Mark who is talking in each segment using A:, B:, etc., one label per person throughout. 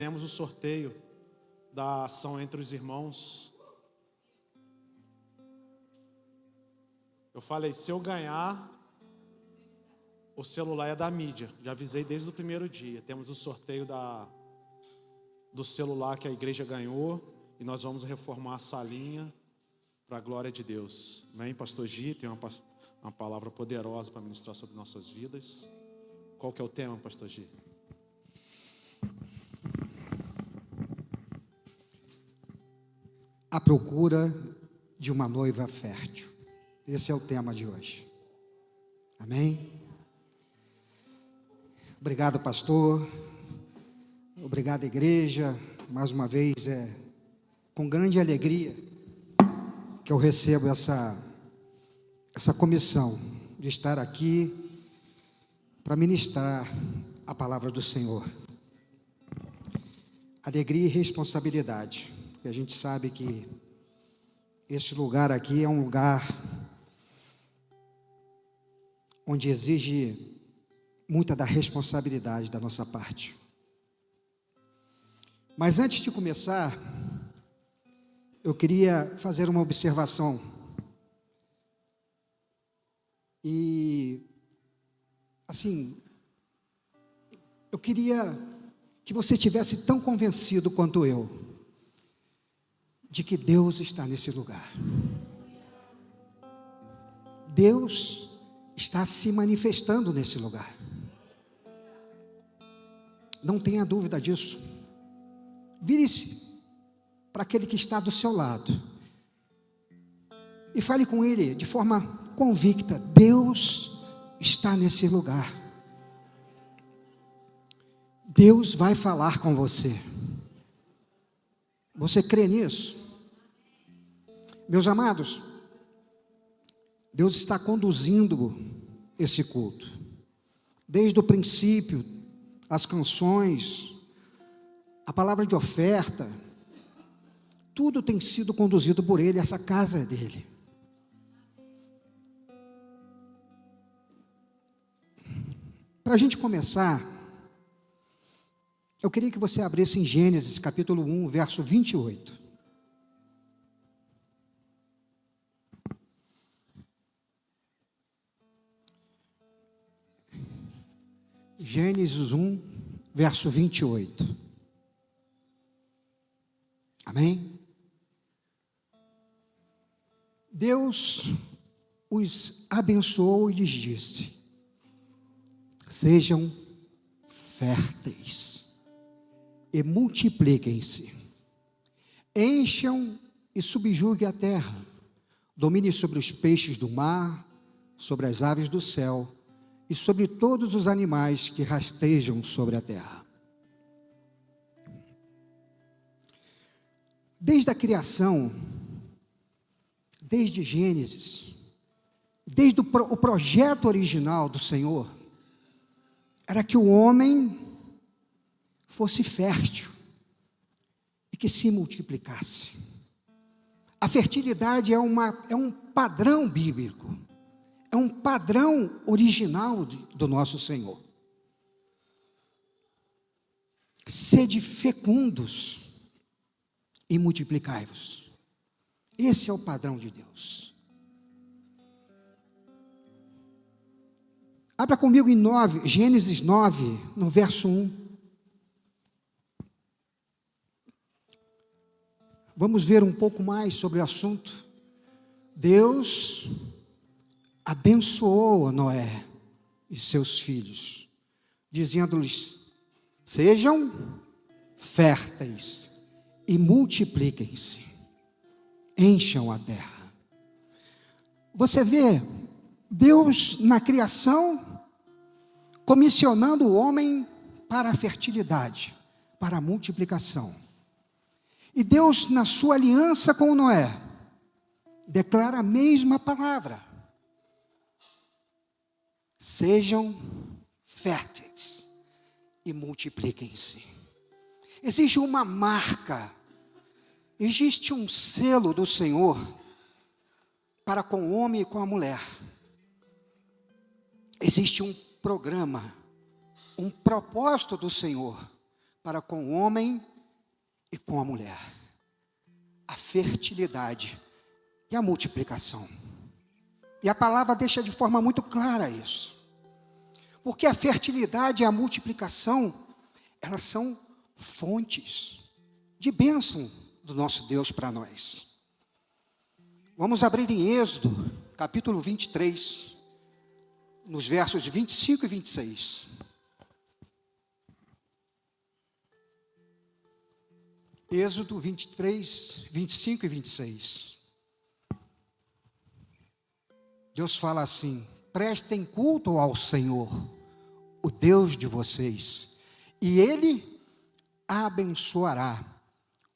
A: Temos o sorteio da ação entre os irmãos. Eu falei, se eu ganhar, o celular é da mídia. Já avisei desde o primeiro dia. Temos o sorteio do celular que a igreja ganhou. E nós vamos reformar a salinha para a glória de Deus. Amém, pastor Gi? Tem uma palavra poderosa para ministrar sobre nossas vidas. Qual que é o tema, pastor Gi?
B: A procura de uma noiva fértil. Esse é o tema de hoje. Amém? Obrigado, pastor. Obrigado, igreja. Mais uma vez, com grande alegria que eu recebo essa comissão de estar aqui para ministrar a palavra do Senhor. Alegria e responsabilidade, porque a gente sabe que esse lugar aqui é um lugar onde exige muita da responsabilidade da nossa parte. Mas antes de começar, eu queria fazer uma observação. E, assim, eu queria que você estivesse tão convencido quanto eu, de que Deus está nesse lugar. Deus está se manifestando nesse lugar. Não tenha dúvida disso. Vire-se para aquele que está do seu lado e fale com ele de forma convicta: Deus está nesse lugar. Deus vai falar com você. Você crê nisso? Meus amados, Deus está conduzindo esse culto. Desde o princípio, as canções, a palavra de oferta, tudo tem sido conduzido por Ele, essa casa é dele. Para a gente começar, eu queria que você abrisse em Gênesis capítulo 1, verso 28. Gênesis 1, verso 28. Amém? Deus os abençoou e lhes disse: sejam férteis e multipliquem-se, encham e subjuguem a terra, dominem sobre os peixes do mar, sobre as aves do céu e sobre todos os animais que rastejam sobre a terra. Desde a criação, desde Gênesis, desde o projeto original do Senhor, era que o homem fosse fértil e que se multiplicasse. A fertilidade é um padrão bíblico, é um padrão original do nosso Senhor. Sede fecundos e multiplicai-vos. Esse é o padrão de Deus. Abra comigo em Gênesis 9, no verso 1. Vamos ver um pouco mais sobre o assunto. Deus abençoou a Noé e seus filhos, dizendo-lhes: sejam férteis e multipliquem-se, encham a terra. Você vê Deus na criação comissionando o homem para a fertilidade, para a multiplicação. E Deus, na sua aliança com Noé, declara a mesma palavra: sejam férteis e multipliquem-se. Existe uma marca, existe um selo do Senhor para com o homem e com a mulher. Existe um programa, um propósito do Senhor para com o homem e com a mulher: a fertilidade e a multiplicação. E a palavra deixa de forma muito clara isso. Porque a fertilidade e a multiplicação, elas são fontes de bênção do nosso Deus para nós. Vamos abrir em Êxodo, capítulo 23, nos versos 25 e 26. Êxodo 23, 25 e 26. Deus fala assim: prestem culto ao Senhor, o Deus de vocês, e Ele abençoará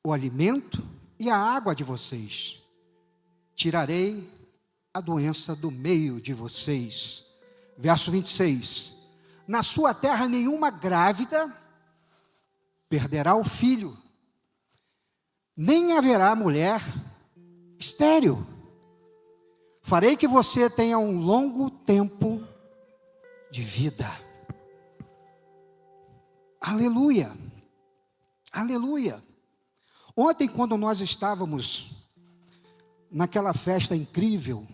B: o alimento e a água de vocês. Tirarei a doença do meio de vocês. Verso 26. Na sua terra nenhuma grávida perderá o filho, nem haverá mulher estéril. Farei que você tenha um longo tempo de vida. Aleluia, aleluia. Ontem, quando nós estávamos naquela festa incrível,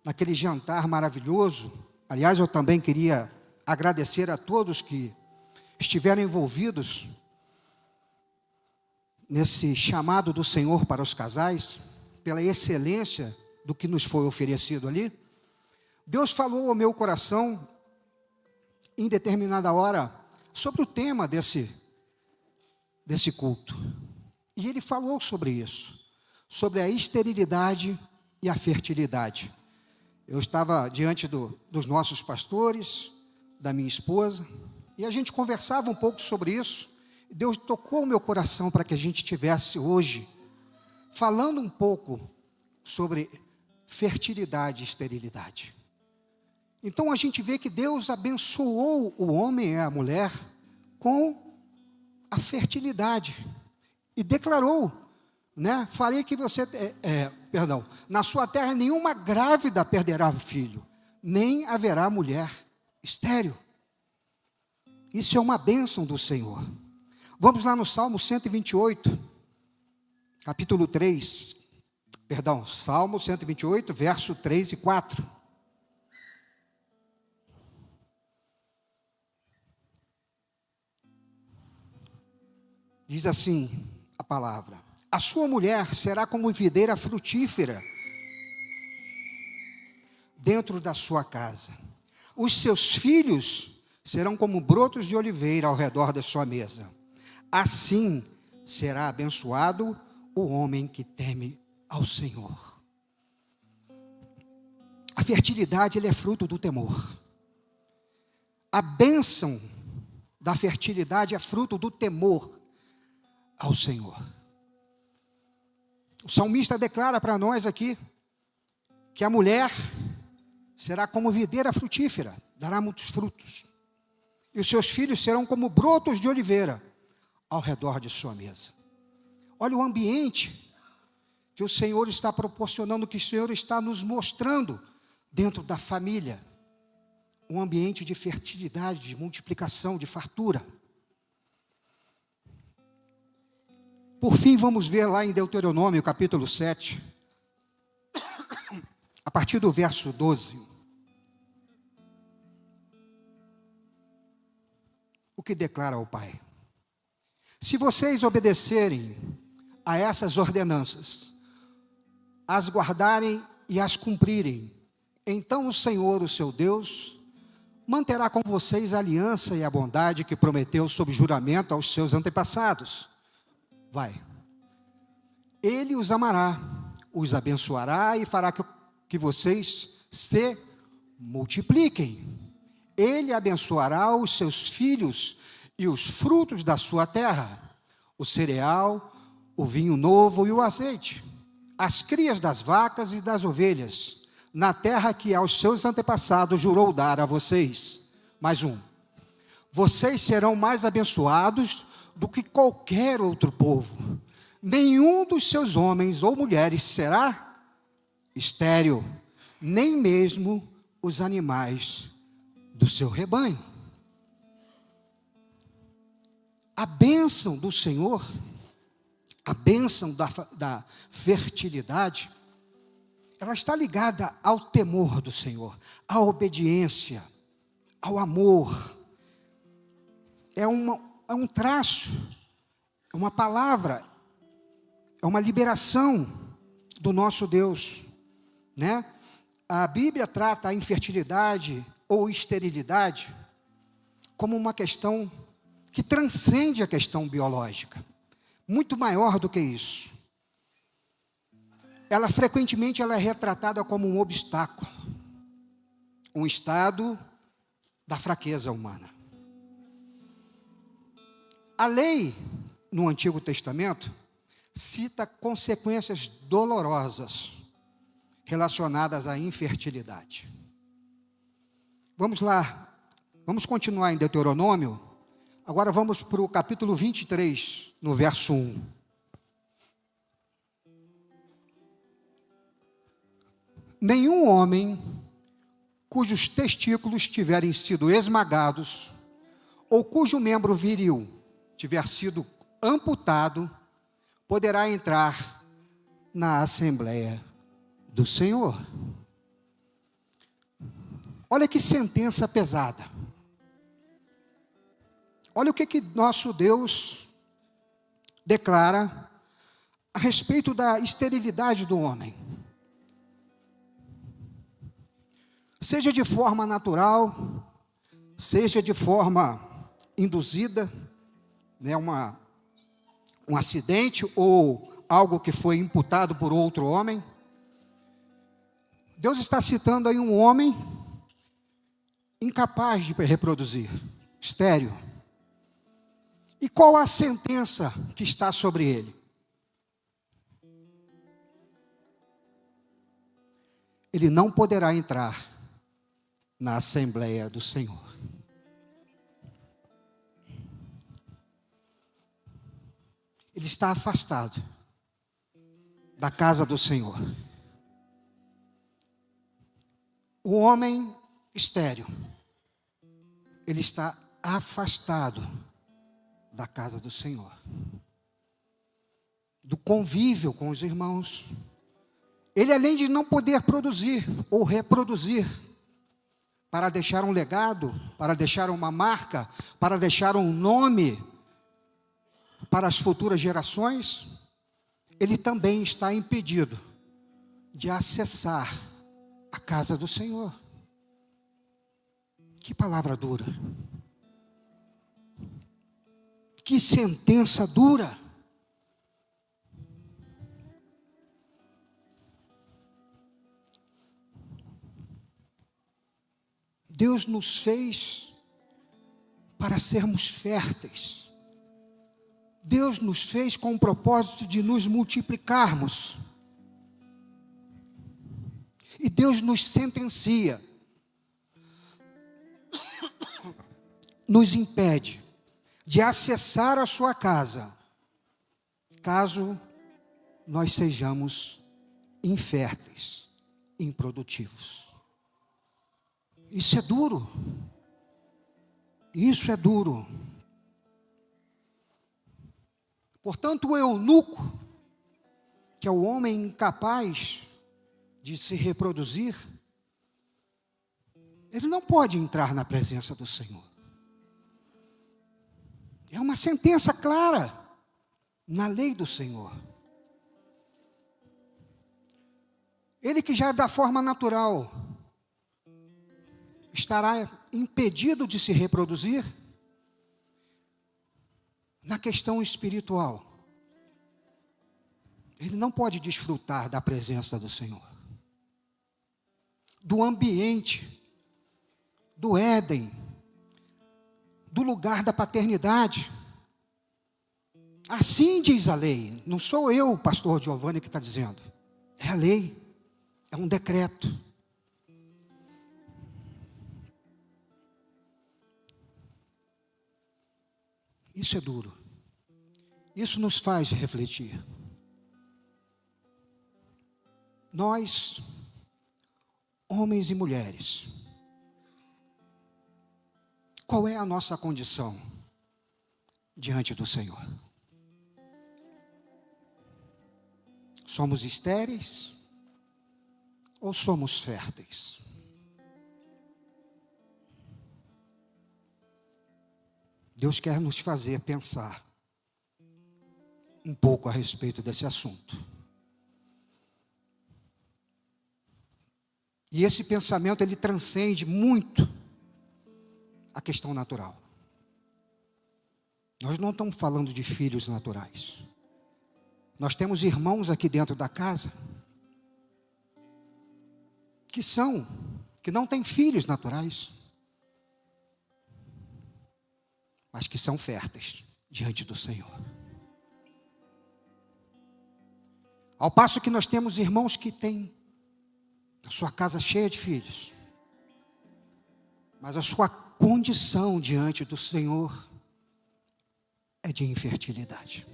B: naquele jantar maravilhoso, aliás, eu também queria agradecer a todos que estiveram envolvidos nesse chamado do Senhor para os casais, pela excelência do que nos foi oferecido ali. Deus falou ao meu coração, em determinada hora, sobre o tema desse culto. E Ele falou sobre isso, sobre a esterilidade e a fertilidade. Eu estava diante dos nossos pastores, da minha esposa, e a gente conversava um pouco sobre isso. Deus tocou o meu coração para que a gente tivesse hoje, falando um pouco sobre fertilidade e esterilidade. Então a gente vê que Deus abençoou o homem e a mulher com a fertilidade. E declarou, né? Farei que você, na sua terra nenhuma grávida perderá o filho, nem haverá mulher estéril. Isso é uma bênção do Senhor. Vamos lá no Salmo 128, capítulo 3. Salmo 128, verso 3 e 4. Diz assim a palavra: a sua mulher será como videira frutífera dentro da sua casa. Os seus filhos serão como brotos de oliveira ao redor da sua mesa. Assim será abençoado o homem que teme ao Senhor. A fertilidade, ele é fruto do temor. A bênção da fertilidade é fruto do temor ao Senhor. O salmista declara para nós aqui que a mulher será como videira frutífera, dará muitos frutos, e os seus filhos serão como brotos de oliveira ao redor de sua mesa. Olha o ambiente que o Senhor está proporcionando, que o Senhor está nos mostrando dentro da família. Um ambiente de fertilidade, de multiplicação, de fartura. Por fim, vamos ver lá em Deuteronômio, capítulo 7, a partir do verso 12. O que declara o Pai? Se vocês obedecerem a essas ordenanças, as guardarem e as cumprirem, então o Senhor, o seu Deus, manterá com vocês a aliança e a bondade que prometeu sob juramento aos seus antepassados. Ele os amará, os abençoará e fará que vocês se multipliquem. Ele abençoará os seus filhos e os frutos da sua terra, o cereal, o vinho novo e o azeite, as crias das vacas e das ovelhas, na terra que aos seus antepassados jurou dar a vocês. Mais um: vocês serão mais abençoados do que qualquer outro povo. Nenhum dos seus homens ou mulheres será estéril, nem mesmo os animais do seu rebanho. A bênção do Senhor, a bênção da fertilidade, ela está ligada ao temor do Senhor, à obediência, ao amor. É um traço, é uma palavra, é uma liberação do nosso Deus, né? A Bíblia trata a infertilidade ou esterilidade como uma questão que transcende a questão biológica, muito maior do que isso. Ela frequentemente é retratada como um obstáculo, um estado da fraqueza humana. A lei, no Antigo Testamento, cita consequências dolorosas relacionadas à infertilidade. Vamos lá, vamos continuar em Deuteronômio. Agora vamos para o capítulo 23, no verso 1. Nenhum homem cujos testículos tiverem sido esmagados, ou cujo membro viril tiver sido amputado, poderá entrar na Assembleia do Senhor. Olha que sentença pesada. Olha o que nosso Deus declara a respeito da esterilidade do homem. Seja de forma natural, seja de forma induzida, né, um acidente ou algo que foi imputado por outro homem. Deus está citando aí um homem incapaz de reproduzir, estéril. E qual a sentença que está sobre ele? Ele não poderá entrar na Assembleia do Senhor. Ele está afastado da casa do Senhor. O homem estéril, ele está afastado da casa do Senhor, do convívio com os irmãos. Ele, além de não poder produzir ou reproduzir, para deixar um legado, para deixar uma marca, para deixar um nome para as futuras gerações, ele também está impedido de acessar a casa do Senhor. Que palavra dura. Que sentença dura. Deus nos fez para sermos férteis. Deus nos fez com o propósito de nos multiplicarmos. E Deus nos sentencia, nos impede de acessar a sua casa, caso nós sejamos inférteis, improdutivos. Isso é duro. Isso é duro. Portanto, o eunuco, que é o homem incapaz de se reproduzir, ele não pode entrar na presença do Senhor. É uma sentença clara na lei do Senhor. Ele que já da forma natural estará impedido de se reproduzir, na questão espiritual, ele não pode desfrutar da presença do Senhor, do ambiente, do Éden, do lugar da paternidade. Assim diz a lei. Não sou eu, o pastor Giovanni, que está dizendo. É a lei, é um decreto. Isso é duro. Isso nos faz refletir. Nós, homens e mulheres, qual é a nossa condição diante do Senhor. Somos estéreis ou somos férteis? Deus quer nos fazer pensar um pouco a respeito desse assunto. E esse pensamento, ele transcende muito a questão natural. Nós não estamos falando de filhos naturais. Nós temos irmãos aqui dentro da casa que não têm filhos naturais, mas que são férteis diante do Senhor. Ao passo que nós temos irmãos que têm a sua casa cheia de filhos, mas a sua condição diante do Senhor é de infertilidade.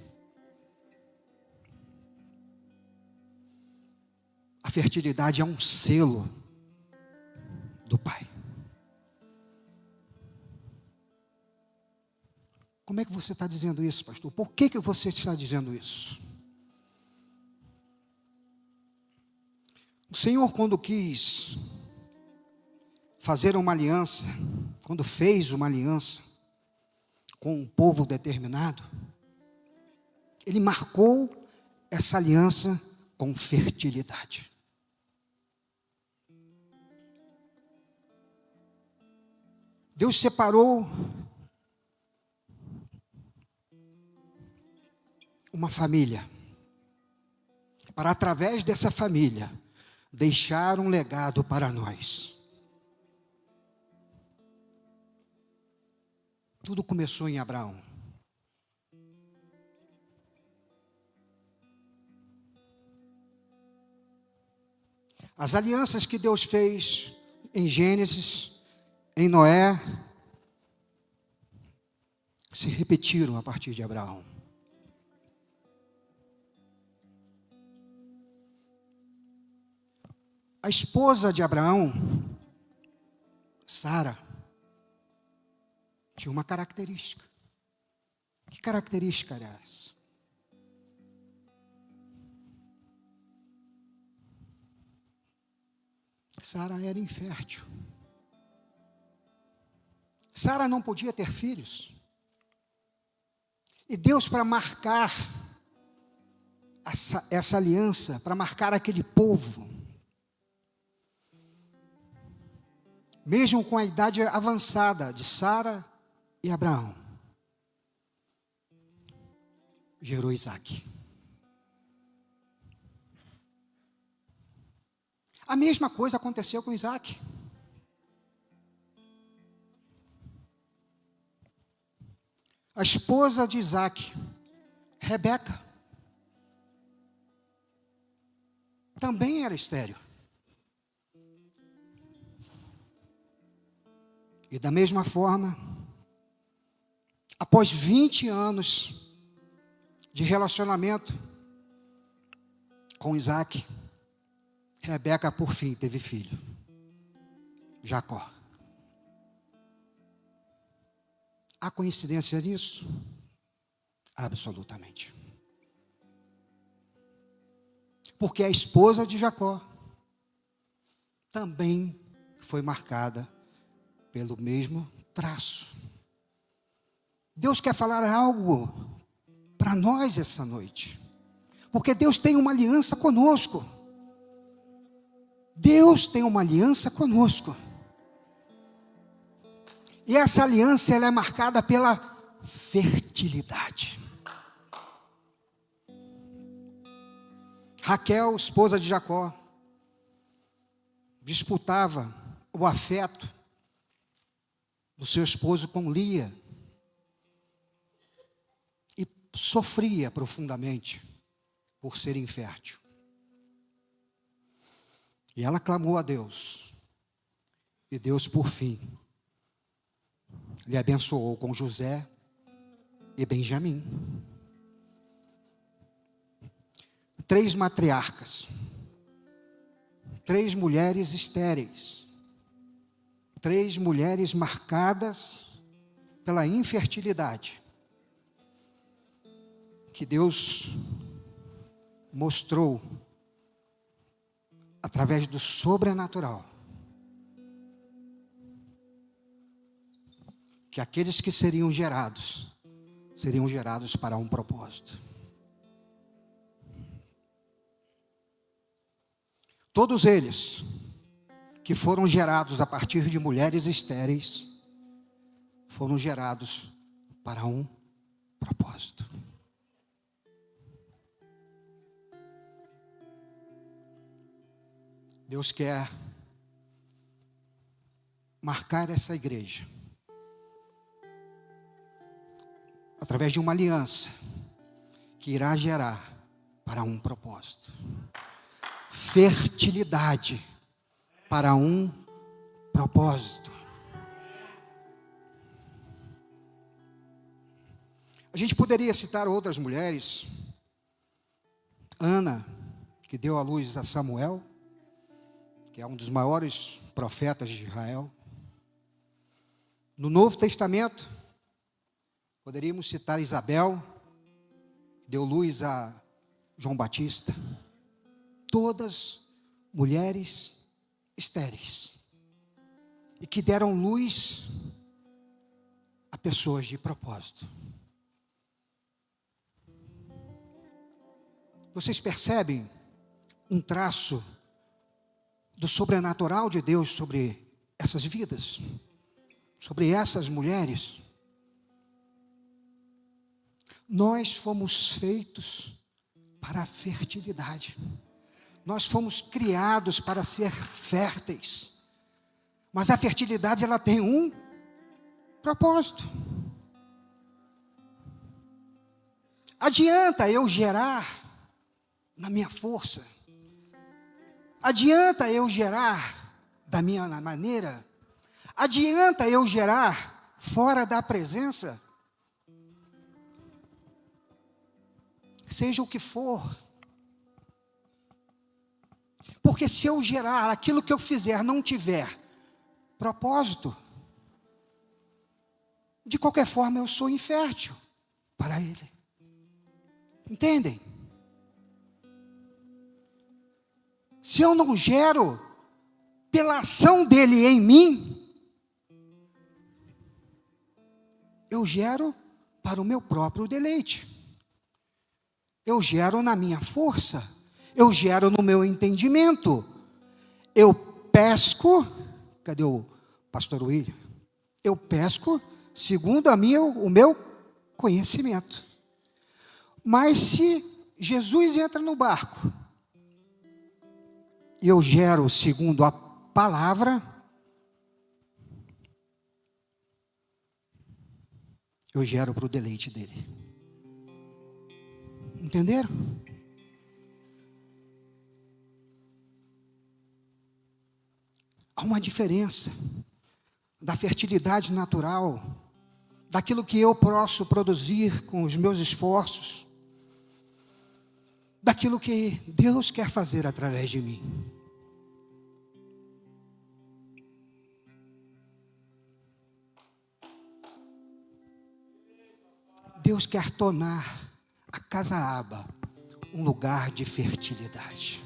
B: A fertilidade é um selo do Pai. Como é que você está dizendo isso, pastor? Por que você está dizendo isso? O Senhor, quando quis fazer uma aliança, quando fez uma aliança com um povo determinado, Ele marcou essa aliança com fertilidade. Deus separou uma família, para através dessa família, deixar um legado para nós. Tudo começou em Abraão. As alianças que Deus fez em Gênesis, em Noé, se repetiram a partir de Abraão. A esposa de Abraão, Sara, tinha uma característica. Que característica era essa? Sara era infértil. Sara não podia ter filhos. E Deus, para marcar essa aliança, para marcar aquele povo, mesmo com a idade avançada de Sara e Abraão, gerou Isaac. A mesma coisa aconteceu com Isaac. A esposa de Isaac, Rebeca, também era estéril. E da mesma forma, após 20 anos de relacionamento com Isaac, Rebeca por fim teve filho, Jacó. Há coincidência nisso? Absolutamente. Porque a esposa de Jacó também foi marcada pelo mesmo traço. Deus quer falar algo para nós essa noite, porque Deus tem uma aliança conosco. Deus tem uma aliança conosco. E essa aliança, ela é marcada pela fertilidade. Raquel, esposa de Jacó, disputava o afeto do seu esposo com Lia e sofria profundamente por ser infértil. E ela clamou a Deus, e Deus, por fim, lhe abençoou com José e Benjamim. 3 matriarcas, 3 mulheres estéreis, 3 mulheres marcadas pela infertilidade, que Deus mostrou através do sobrenatural que aqueles que seriam gerados para um propósito. Todos eles que foram gerados a partir de mulheres estéreis foram gerados para um propósito. Deus quer marcar essa igreja através de uma aliança que irá gerar para um propósito. Fertilidade para um propósito. A gente poderia citar outras mulheres. Ana, que deu à luz a Samuel, que é um dos maiores profetas de Israel. No Novo Testamento, poderíamos citar Isabel, que deu luz a João Batista. Todas mulheres estéreis e que deram luz a pessoas de propósito. Vocês percebem um traço do sobrenatural de Deus sobre essas vidas, sobre essas mulheres? Nós fomos feitos para a fertilidade. Nós fomos criados para ser férteis. Mas a fertilidade, ela tem um propósito. Adianta eu gerar na minha força? Adianta eu gerar da minha maneira? Adianta eu gerar fora da presença? Seja o que for. Porque se eu gerar aquilo que eu fizer não tiver propósito, de qualquer forma eu sou infértil para Ele. Entendem? Se eu não gero pela ação dele em mim, eu gero para o meu próprio deleite. Eu gero na minha força. Eu gero no meu entendimento. Eu pesco. Cadê o pastor William? Eu pesco segundo o meu conhecimento. Mas se Jesus entra no barco e eu gero segundo a palavra, eu gero para o deleite dele. Entenderam? Há uma diferença da fertilidade natural, daquilo que eu posso produzir com os meus esforços, daquilo que Deus quer fazer através de mim. Deus quer tornar a Casa Aba um lugar de fertilidade.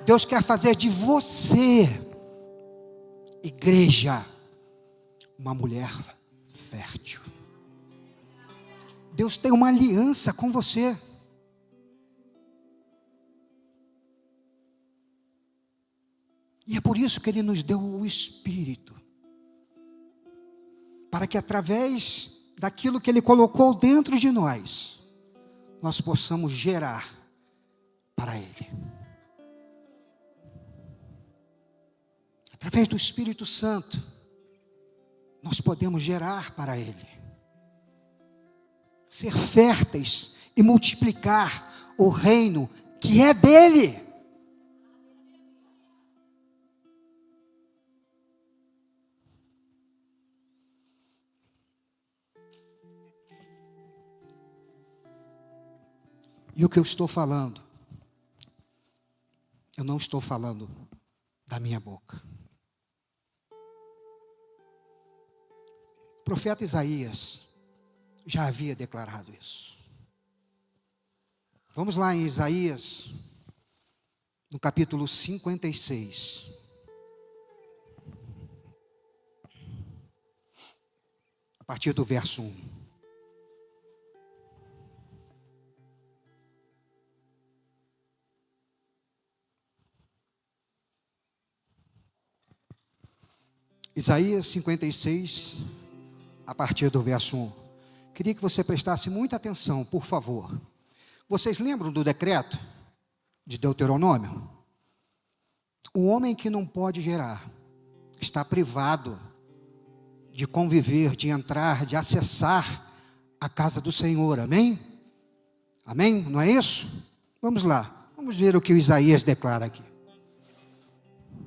B: Deus quer fazer de você, igreja, uma mulher fértil. Deus tem uma aliança com você. E é por isso que Ele nos deu o Espírito. Para que através daquilo que Ele colocou dentro de nós, nós possamos gerar para Ele. Através do Espírito Santo, nós podemos gerar para Ele. Ser férteis e multiplicar o reino que é dEle. E o que eu estou falando, eu não estou falando da minha boca. O profeta Isaías já havia declarado isso. Vamos lá em Isaías, no capítulo 56. A partir do verso 1. Isaías 56, a partir do verso 1. Queria que você prestasse muita atenção, por favor. Vocês lembram do decreto de Deuteronômio? O homem que não pode gerar está privado de conviver, de entrar, de acessar a casa do Senhor, amém? Amém? Não é isso? Vamos lá, vamos ver o que o Isaías declara aqui.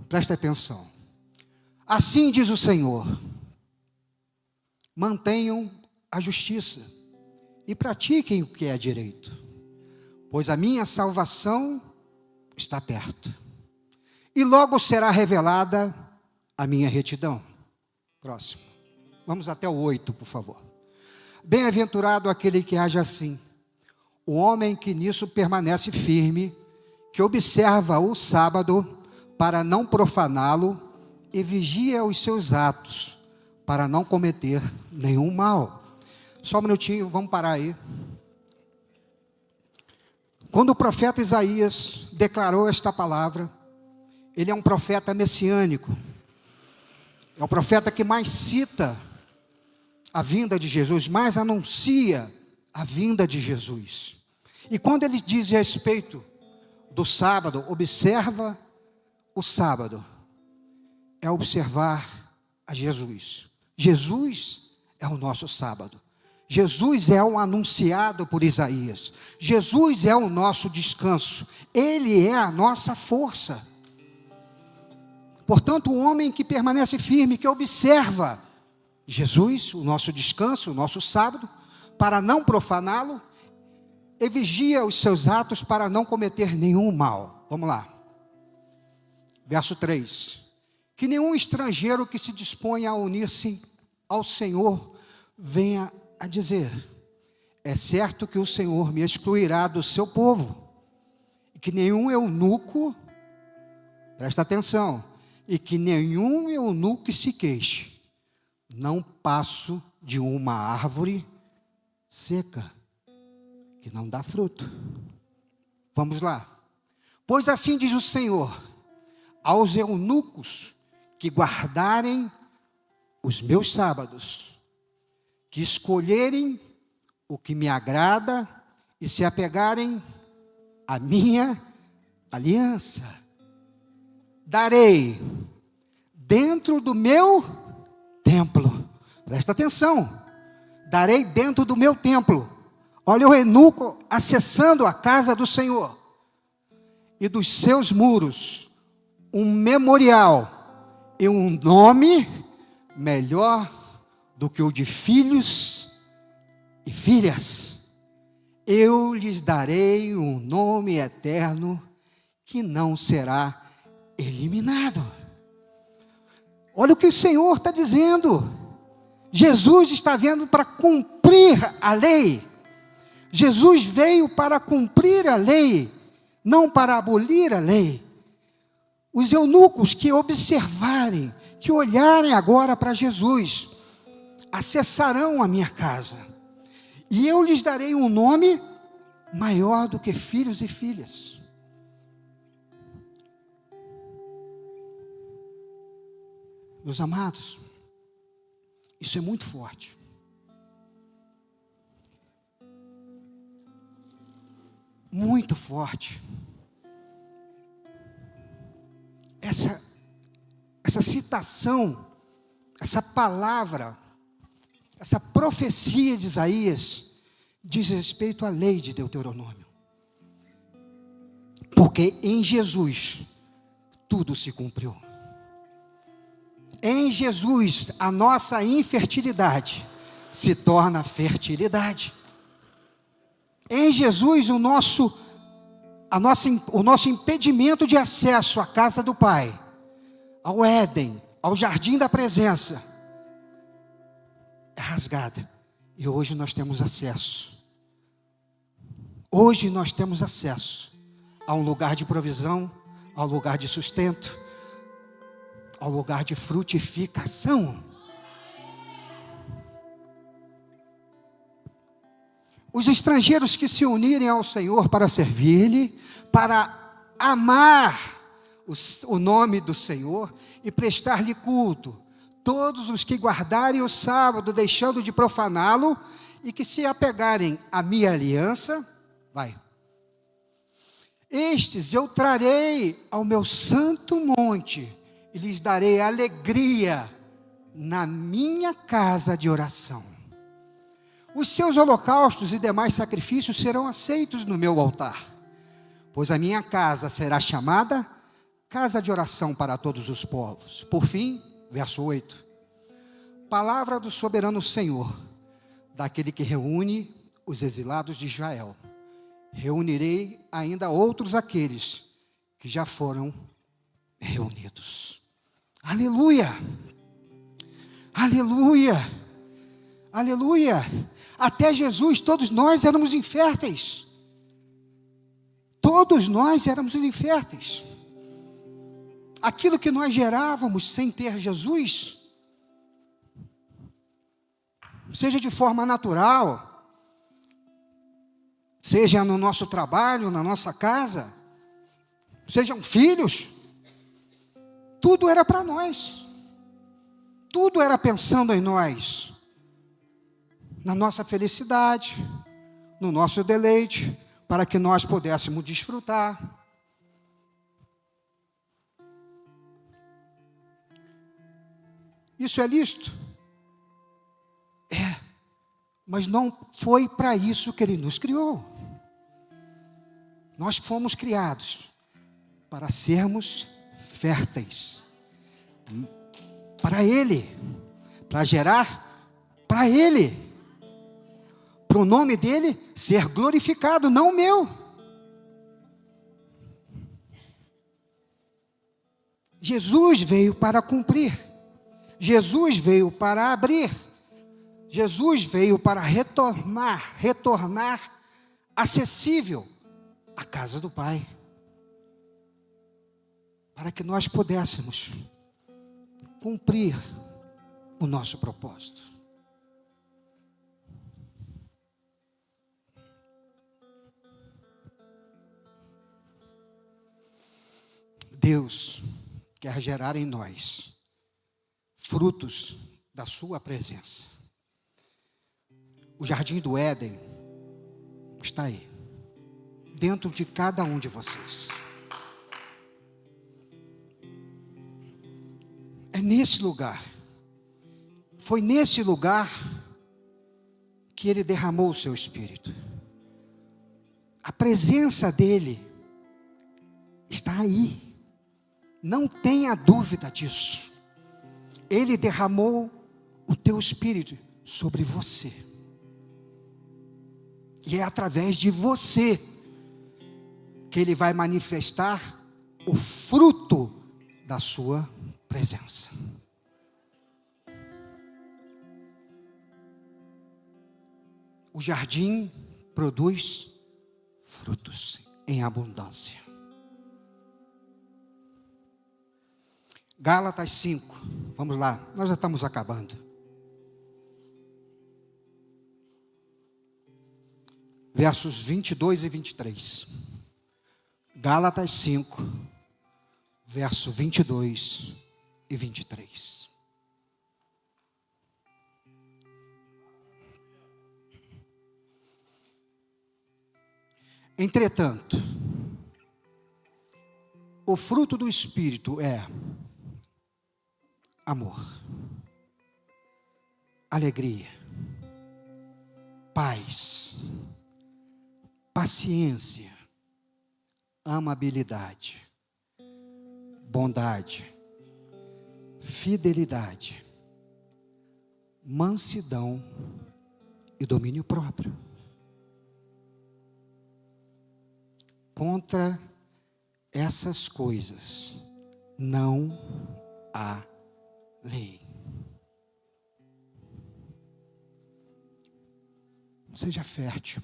B: Presta atenção. Assim diz o Senhor: mantenham a justiça e pratiquem o que é direito, pois a minha salvação está perto, e logo será revelada a minha retidão. Próximo. Vamos até o 8, por favor. Bem-aventurado aquele que age assim, o homem que nisso permanece firme, que observa o sábado para não profaná-lo e vigia os seus atos para não cometer nenhum mal. Só um minutinho, vamos parar aí. Quando o profeta Isaías declarou esta palavra, ele é um profeta messiânico. É o profeta que mais cita a vinda de Jesus, mais anuncia a vinda de Jesus. E quando ele diz a respeito do sábado, observa o sábado, é observar a Jesus. Jesus é o nosso sábado. Jesus é o anunciado por Isaías. Jesus é o nosso descanso. Ele é a nossa força. Portanto, o homem que permanece firme, que observa Jesus, o nosso descanso, o nosso sábado, para não profaná-lo, e vigia os seus atos para não cometer nenhum mal. Vamos lá. Verso 3. Que nenhum estrangeiro que se disponha a unir-se ao Senhor venha a dizer: é certo que o Senhor me excluirá do seu povo. E que nenhum eunuco, presta atenção, e que nenhum eunuco se queixe: não passo de uma árvore seca, que não dá fruto. Vamos lá. Pois assim diz o Senhor: aos eunucos que guardarem os meus sábados, que escolherem o que me agrada e se apegarem à minha aliança, darei dentro do meu templo. Presta atenção. Darei dentro do meu templo. Olha o eunuco acessando a casa do Senhor. E dos seus muros um memorial e um nome melhor do que o de filhos e filhas. Eu lhes darei um nome eterno que não será eliminado. Olha o que o Senhor está dizendo. Jesus está vindo para cumprir a lei. Jesus veio para cumprir a lei, não para abolir a lei. Os eunucos que observarem, que olharem agora para Jesus, acessarão a minha casa. E eu lhes darei um nome maior do que filhos e filhas. Meus amados, isso é muito forte. Muito forte. Essa citação, essa palavra, essa profecia de Isaías diz respeito à lei de Deuteronômio. Porque em Jesus tudo se cumpriu. Em Jesus a nossa infertilidade se torna fertilidade. Em Jesus o nosso impedimento de acesso à casa do Pai, ao Éden, ao jardim da presença, é rasgada. E hoje nós temos acesso. Hoje nós temos acesso a um lugar de provisão, ao lugar de sustento, ao lugar de frutificação. Os estrangeiros que se unirem ao Senhor para servir-lhe, para amar o nome do Senhor e prestar-lhe culto, todos os que guardarem o sábado, deixando de profaná-lo, e que se apegarem à minha aliança, estes eu trarei ao meu santo monte, e lhes darei alegria na minha casa de oração. Os seus holocaustos e demais sacrifícios serão aceitos no meu altar, pois a minha casa será chamada casa de oração para todos os povos. Por fim, verso 8. Palavra do soberano Senhor, daquele que reúne os exilados de Israel. Reunirei ainda outros aqueles que já foram reunidos. Aleluia! Aleluia! Aleluia! Até Jesus, todos nós éramos inférteis. Todos nós éramos inférteis. Aquilo que nós gerávamos sem ter Jesus, seja de forma natural, seja no nosso trabalho, na nossa casa, sejam filhos, tudo era para nós, tudo era pensando em nós, na nossa felicidade, no nosso deleite, para que nós pudéssemos desfrutar. Isso é lícito? É, mas não foi para isso que Ele nos criou. Nós fomos criados para sermos férteis para Ele, para gerar para Ele, para o nome dEle ser glorificado, não o meu. Jesus veio para cumprir. Jesus veio para abrir, Jesus veio para retornar acessível à casa do Pai, para que nós pudéssemos cumprir o nosso propósito. Deus quer gerar em nós frutos da sua presença. O jardim do Éden está aí, dentro de cada um de vocês. É nesse lugar, foi nesse lugar que Ele derramou o seu Espírito. A presença dEle está aí, não tenha dúvida disso. Ele derramou o teu Espírito sobre você. E é através de você que Ele vai manifestar o fruto da sua presença. O jardim produz frutos em abundância. Gálatas 5, vamos lá, nós já estamos acabando. Versos 22 e 23. Gálatas 5, verso 22 e 23. Entretanto, o fruto do Espírito é amor, alegria, paz, paciência, amabilidade, bondade, fidelidade, mansidão e domínio próprio. Contra essas coisas não há lei. Seja fértil.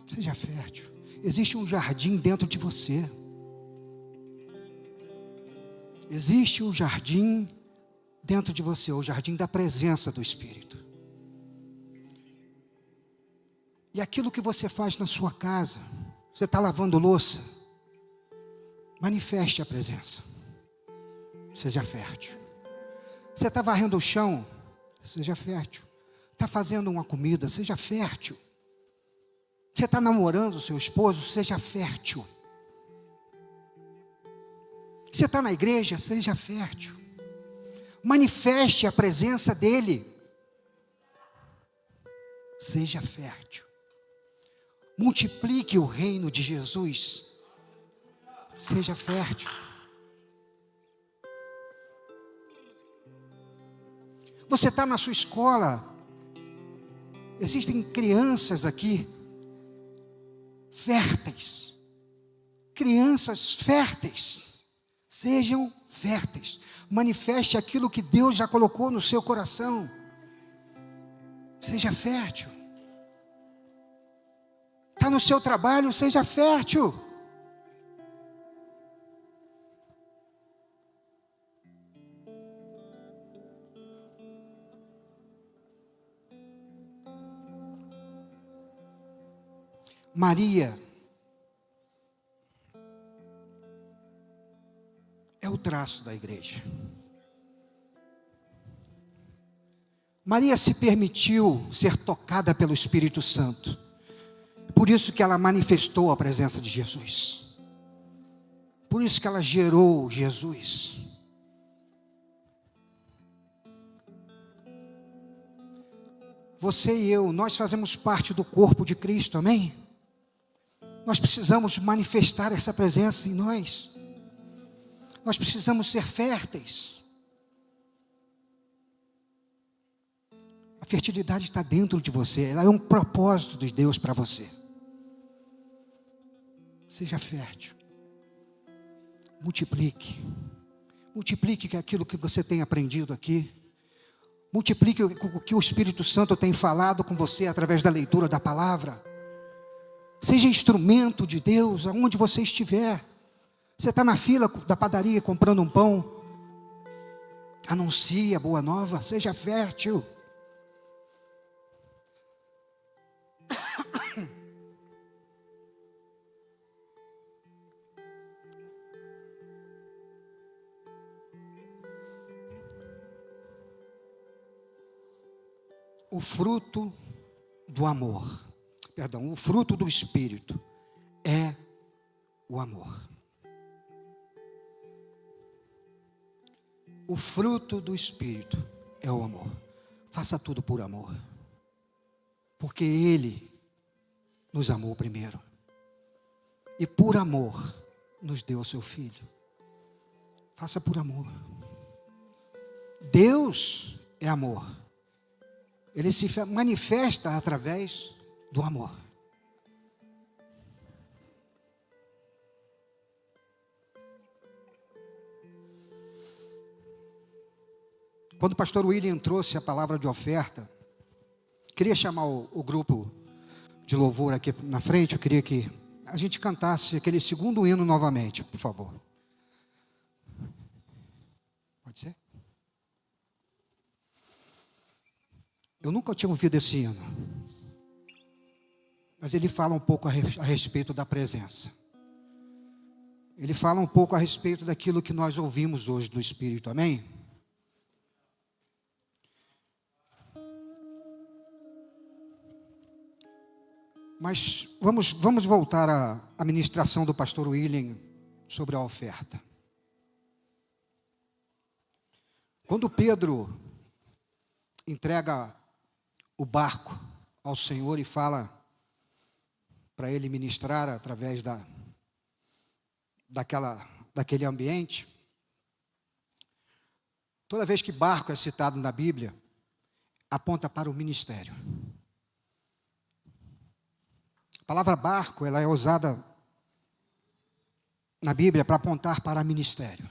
B: Seja fértil. Existe um jardim dentro de você. Existe um jardim dentro de você, o jardim da presença do Espírito. E aquilo que você faz na sua casa, você está lavando louça, manifeste a presença. Seja fértil. Você está varrendo o chão, seja fértil. Está fazendo uma comida, seja fértil. Você está namorando o seu esposo, seja fértil. Você está na igreja, seja fértil. Manifeste a presença dEle. Seja fértil. Multiplique o reino de Jesus. Seja fértil. Você está na sua escola. Existem crianças aqui férteis. Crianças férteis. Sejam férteis. Manifeste aquilo que Deus já colocou no seu coração. Seja fértil. Está no seu trabalho, seja fértil. Maria é o traço da igreja. Maria se permitiu ser tocada pelo Espírito Santo. Por isso que ela manifestou a presença de Jesus. Por isso que ela gerou Jesus. Você e eu, nós fazemos parte do corpo de Cristo, amém? Nós precisamos manifestar essa presença em nós. Nós precisamos ser férteis. A fertilidade está dentro de você. Ela é um propósito de Deus para você. Seja fértil. Multiplique. Multiplique aquilo que você tem aprendido aqui. Multiplique o que o Espírito Santo tem falado com você através da leitura da palavra. Seja instrumento de Deus aonde você estiver. Você está na fila da padaria comprando um pão. Anuncie a boa nova. Seja fértil. O fruto do amor. O fruto do Espírito é o amor. O fruto do Espírito é o amor. Faça tudo por amor. Porque Ele nos amou primeiro. E por amor nos deu o seu Filho. Faça por amor. Deus é amor. Ele se manifesta através do amor. Quando o pastor William trouxe a palavra de oferta, queria chamar o grupo de louvor aqui na frente. Eu queria que a gente cantasse aquele segundo hino novamente, por favor. Pode ser? Eu nunca tinha ouvido esse hino. Mas ele fala um pouco a respeito da presença. Ele fala um pouco a respeito daquilo que nós ouvimos hoje do Espírito, amém? Mas vamos voltar à ministração do pastor William sobre a oferta. Quando Pedro entrega o barco ao Senhor e fala para ele ministrar através daquele ambiente. Toda vez que barco é citado na Bíblia, aponta para o ministério. A palavra barco, ela é usada na Bíblia para apontar para ministério.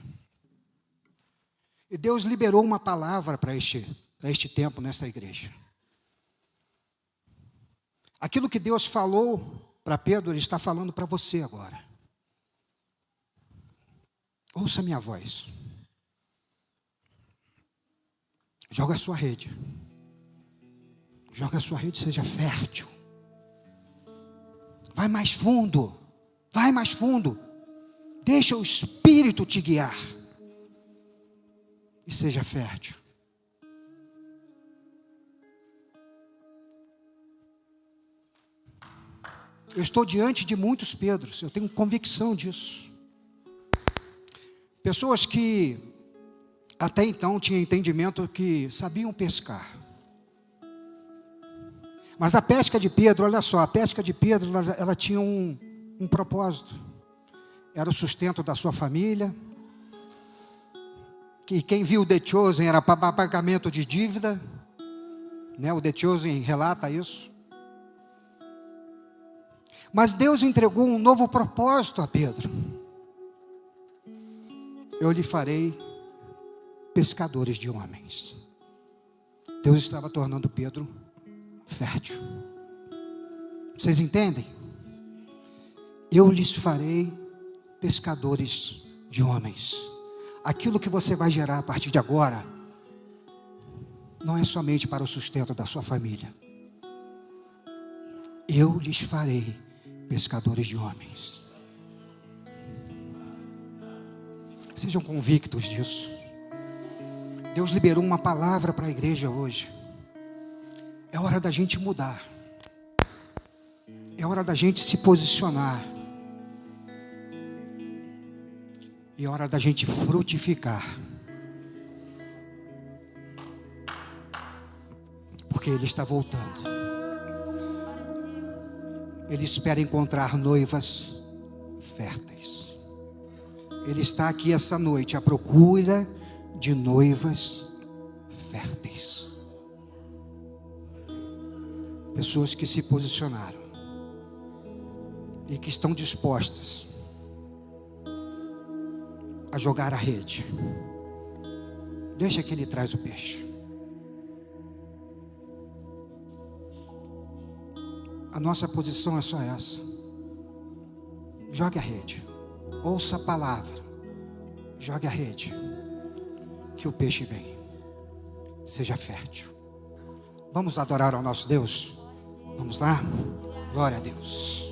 B: E Deus liberou uma palavra para este tempo, nesta igreja. Aquilo que Deus falou para Pedro, Ele está falando para você agora. Ouça a minha voz. Joga a sua rede. Joga a sua rede, seja fértil. Vai mais fundo. Vai mais fundo. Deixa o Espírito te guiar. E seja fértil. Eu estou diante de muitos Pedros, eu tenho convicção disso. Pessoas que até então tinham entendimento que sabiam pescar. Mas a pesca de Pedro, olha só, a pesca de Pedro, ela tinha um propósito. Era o sustento da sua família. Que quem viu o The Chosen era para pagamento de dívida. Né? O The Chosen relata isso. Mas Deus entregou um novo propósito a Pedro. Eu lhe farei pescadores de homens. Deus estava tornando Pedro fértil. Vocês entendem? Eu lhes farei pescadores de homens. Aquilo que você vai gerar a partir de agora não é somente para o sustento da sua família. Eu lhes farei pescadores de homens. Sejam convictos disso. Deus liberou uma palavra para a igreja hoje. É hora da gente mudar. É hora da gente se posicionar. E é hora da gente frutificar. Porque Ele está voltando. Ele espera encontrar noivas férteis. Ele está aqui essa noite à procura de noivas férteis. Pessoas que se posicionaram e que estão dispostas a jogar a rede. Deixa que Ele traz o peixe. A nossa posição é só essa. Jogue a rede. Ouça a palavra. Jogue a rede. Que o peixe vem. Seja fértil. Vamos adorar ao nosso Deus? Vamos lá? Glória a Deus.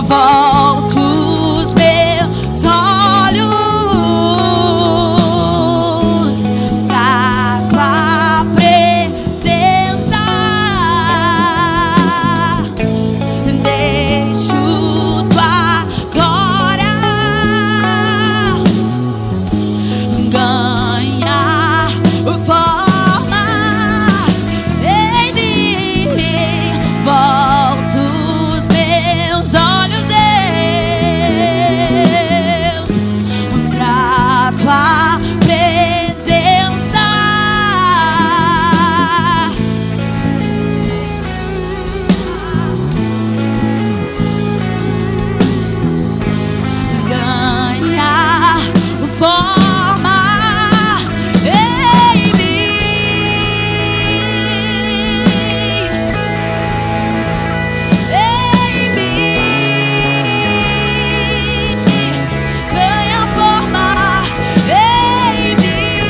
C: volto os meus olhos pra tua presença. Deixo tua glória ganhar forma em mim. Volto os meus olhos, Deus, pra tua presença. Ganhar forma em mim, ganha forma em mim,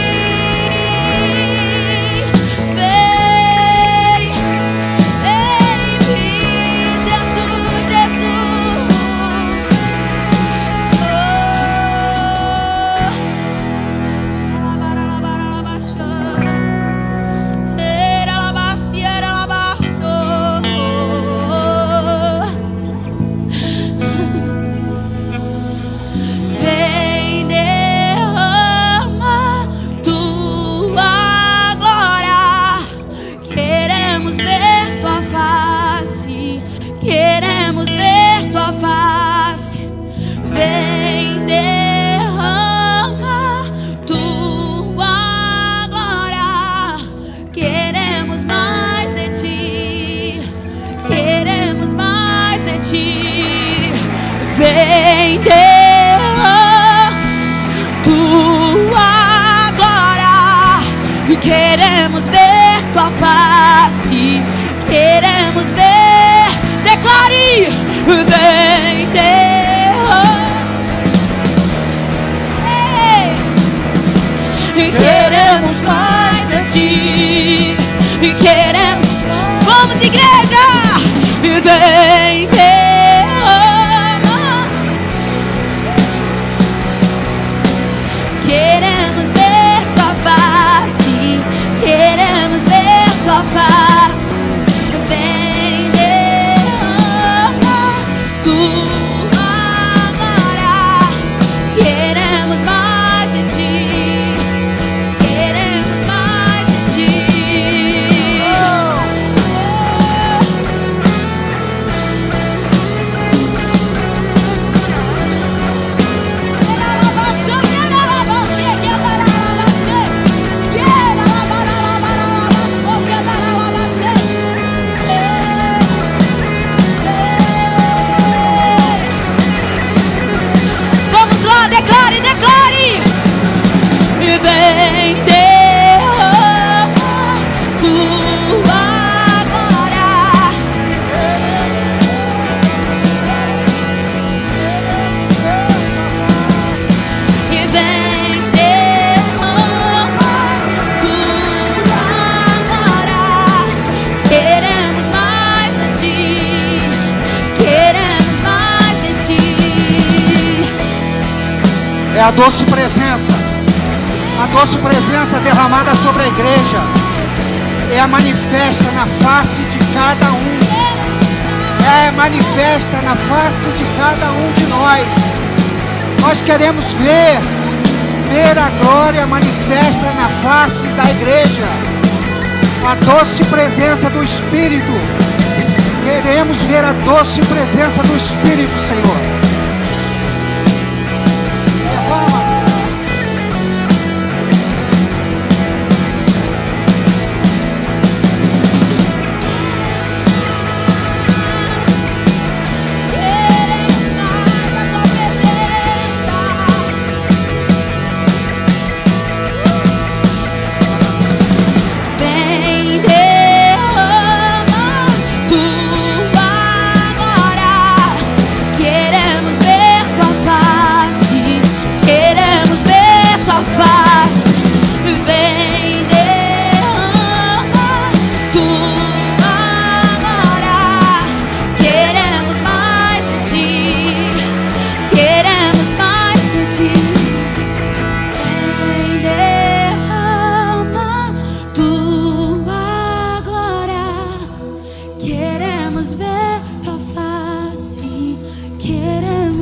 C: vem em mim, Jesus, Jesus. Vem, derrama tua glória. Queremos ver tua face, queremos ver tua face. Vem, derrama tua glória. Queremos mais de ti, queremos mais de ti. Vem, derrama tua glória. Queremos ver tua face, queremos ver. Declare, vem, derrama. Queremos mais de ti, queremos. Vamos, igreja, vem, derrama. Queremos ver tua face, queremos ver tua face. Vem, derrama tua glória. Queremos mais de ti, queremos mais de ti. Vamos lá, declare, declare. Vem, derrama tua glória. E vem, derrama tua glória. Queremos mais de ti, queremos mais de ti.
B: É a doce presença derramada sobre a igreja. É a manifesta na face de cada um. É manifesta na face de cada um de nós. Nós queremos ver a glória manifesta na face da igreja. A doce presença do Espírito. Queremos ver a doce presença do Espírito, Senhor. Derrama, Senhor.
C: Vem, derrama tua glória. Queremos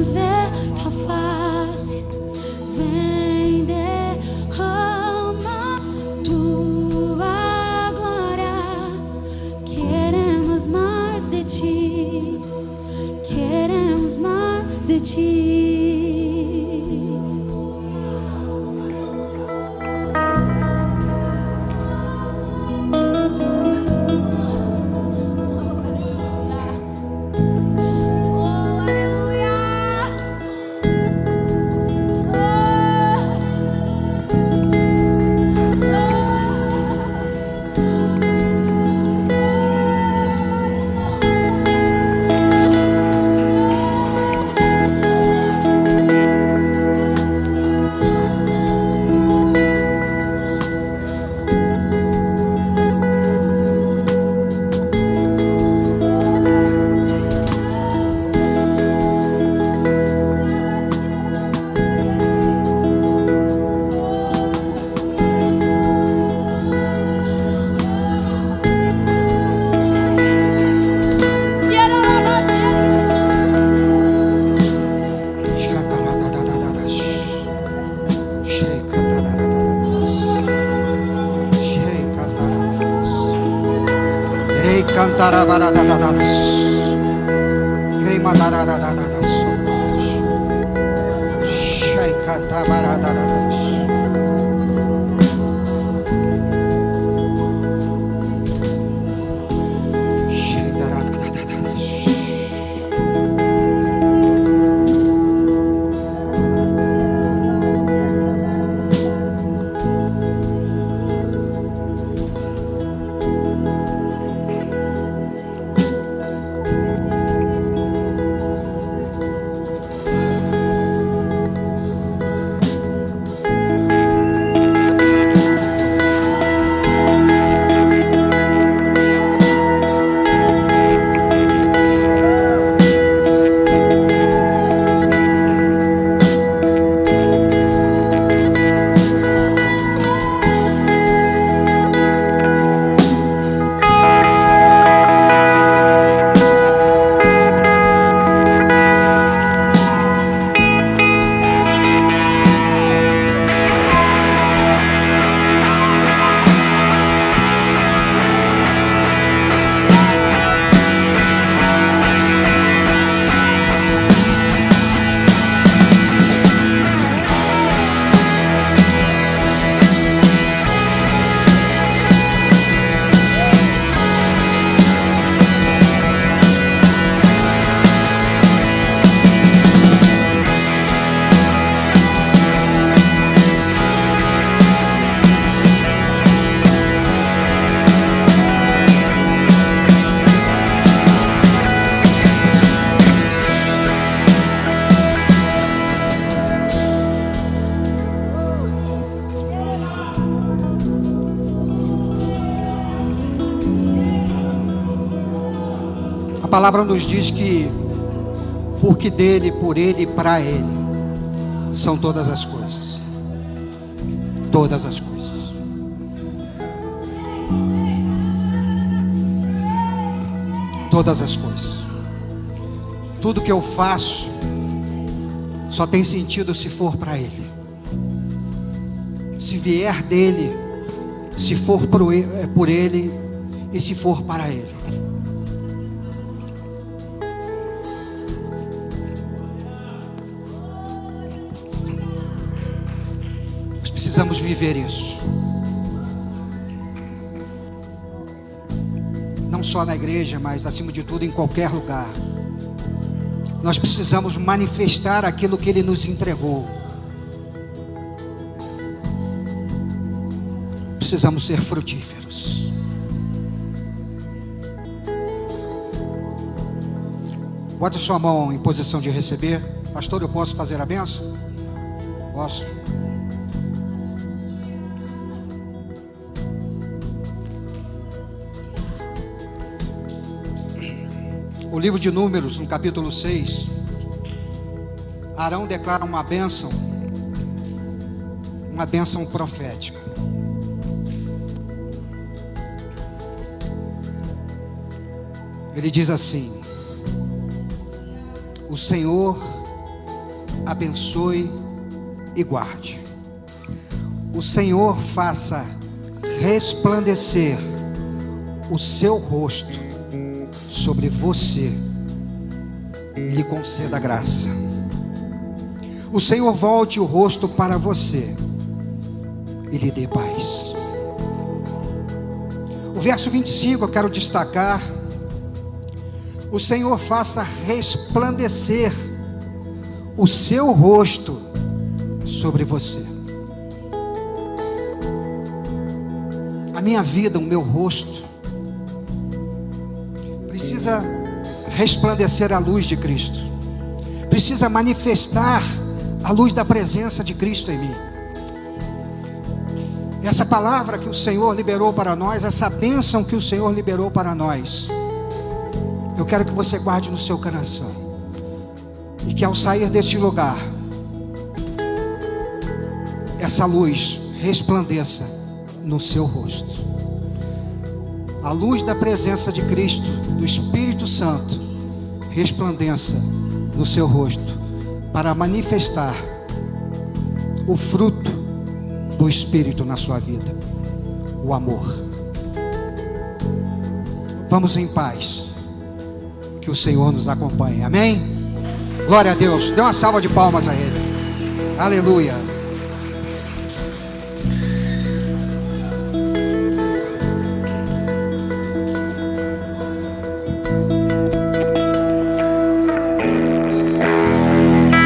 C: queremos ver tua face. Vem derrama tua glória. Queremos mais de ti. Queremos mais de ti.
B: A palavra nos diz que porque dele, por ele e para ele são todas as coisas. Todas as coisas. Todas as coisas. Tudo que eu faço só tem sentido se for para ele. Se vier dele, se for por ele e se for para ele. Precisamos viver isso. Não só na igreja, mas acima de tudo em qualquer lugar. Nós precisamos manifestar aquilo que Ele nos entregou. Precisamos ser frutíferos. Bote sua mão em posição de receber. Pastor, eu posso fazer a bênção? Posso. O livro de Números, no capítulo 6, Arão declara uma bênção profética. Ele diz assim: o Senhor abençoe e guarde. O Senhor faça resplandecer o seu rosto sobre você e lhe conceda graça. O Senhor volte o rosto para você e lhe dê paz. O verso 25 eu quero destacar: o Senhor faça resplandecer o seu rosto sobre você. A minha vida, o meu rosto precisa resplandecer a luz de Cristo, precisa manifestar a luz da presença de Cristo em mim. Essa palavra que o Senhor liberou para nós, essa bênção que o Senhor liberou para nós, eu quero que você guarde no seu coração, e que ao sair deste lugar, essa luz resplandeça no seu rosto. A luz da presença de Cristo, do Espírito Santo, resplandeça no seu rosto, para manifestar o fruto do Espírito na sua vida, o amor. Vamos em paz, que o Senhor nos acompanhe, amém? Glória a Deus, dê uma salva de palmas a Ele, aleluia.